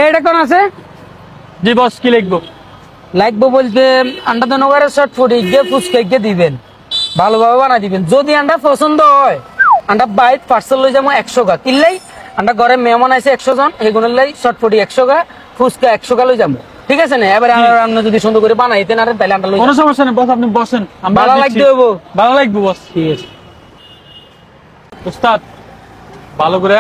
এটা কোন আছে? জি বস, কি লিখবো? লাগবো বলতে আন্ডা তো নগরের শর্ট ফুড গিয়ে ফুচকা গিয়ে দিবেন, ভালোভাবে বানাই দিবেন। যদি আন্ডা পছন্দ হয় আন্ডা বাইট পার্সেল লই যাবো 100 গা কিনলেই। আন্ডা ঘরে মেহমান আছে 100 জন, এগুলোর লাই শর্ট ফুড 100 গা, ফুচকা 100 গা লই যাবো। ঠিক আছে না? এবারে আমরা যদি সুন্দর করে বানাইতে না তাহলে আন্ডা লই কোনো সমস্যা নেই বস, আপনি বসেন। ভালো লাগবে হবো। ভালো লাগবে বস। ঠিক আছে উস্তাদ, ভালো করে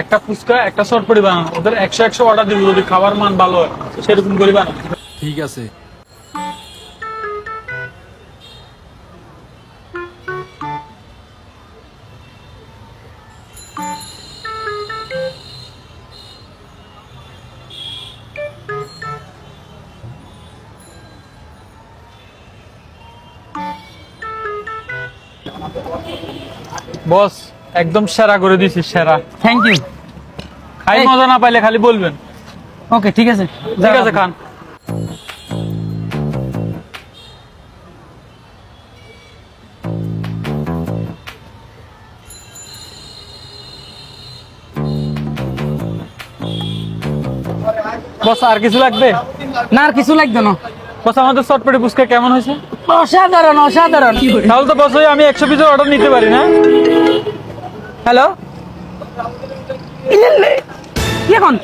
একটা ফুচকা একটা শর্ট পড়ি বানান। ওদের 100 অর্ডার দিব, যদি খাবার মান ভালো হয় সেরকম করে বানান। ঠিক আছে। বস একদম সেরা করে দিছি, সেরা। Thank you. খাই মজা না পাইলে খালি বলবেন। ওকে ঠিক আছে, ঠিক আছে খান। বস আর কিছু লাগবে? না আর কিছু লাগবে না। বস আমাদের চটপটি ফুচকা কেমন হয়েছে? অসাধারণ অসাধারণ। তাহলে তো বস আমি 100 পিসের অর্ডার নিতে পারি না? হ্যালো, এখন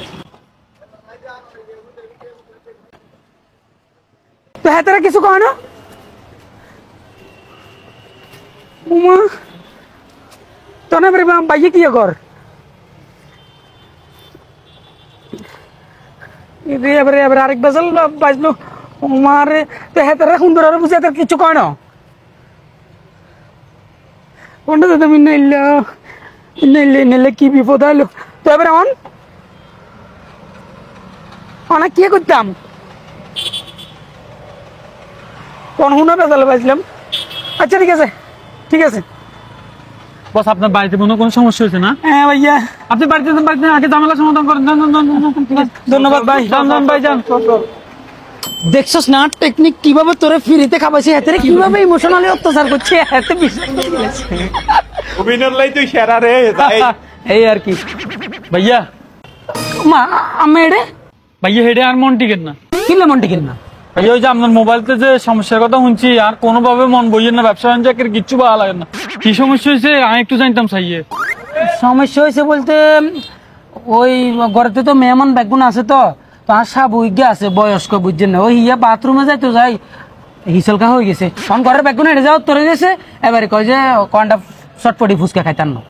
তো হাতেরা কিছু কয় না? উমা তো না বাইয়ে কি কর এবারে এবারে আরেক বাজাল বাজলো। উমারে তো হাতেরা সুন্দর আর বুঝে তার কিছু কয় না। কোনটা তো তুমি নিলে নিলে নিলে কি বিপদ হলো। তো এবারে অনেক কি করতাম কোন হুনা বেজাল বাজলাম। আচ্ছা ঠিক আছে ঠিক আছে। বস আপনার বাড়িতে কোনো সমস্যা হয়েছে না? হ্যাঁ ভাইয়া, আপনি বাড়িতে আগে ঝামেলা সমাধান করেন। ধন্যবাদ ভাই। যান ভাই যান। দেখছস না টেকনিক কিভাবে তোরে ফ্রিতে খাবাইছে, হাতে কিভাবে ইমোশনালি অত্যাচার করছে, হাতে বিশ্বাস করে ফেলেছে। অভিনয় লাই তুই সেরা রে। এই আর কি ভাইয়া, মা আমি এড়ে ভাইয়া হেডে আর মন টিকেন না। কিনলে মন টিকেন না। ভাইয়া ওই যে আপনার মোবাইলতে যে সমস্যার কথা শুনছি, আর কোনোভাবে মন বইয়েন না, ব্যবসা বাণিজ্যের কিচ্ছু ভালো লাগে না। কি সমস্যা হয়েছে আমি একটু জানতাম চাইয়ে। সমস্যা হয়েছে বলতে ওই ঘরেতে তো মেহমান ব্যাগুন আছে, তো আর সাবুইগে আছে বয়স্ক, বুঝছেন না? ওই ইয়া বাথরুমে যাই তো যাই হিসলকা হয়ে গেছে, তখন ঘরের ব্যাগুন হেঁটে যাও তোরে গেছে। এবারে কয় যে কয়টা চটপটি ফুচকা খাইতাম না।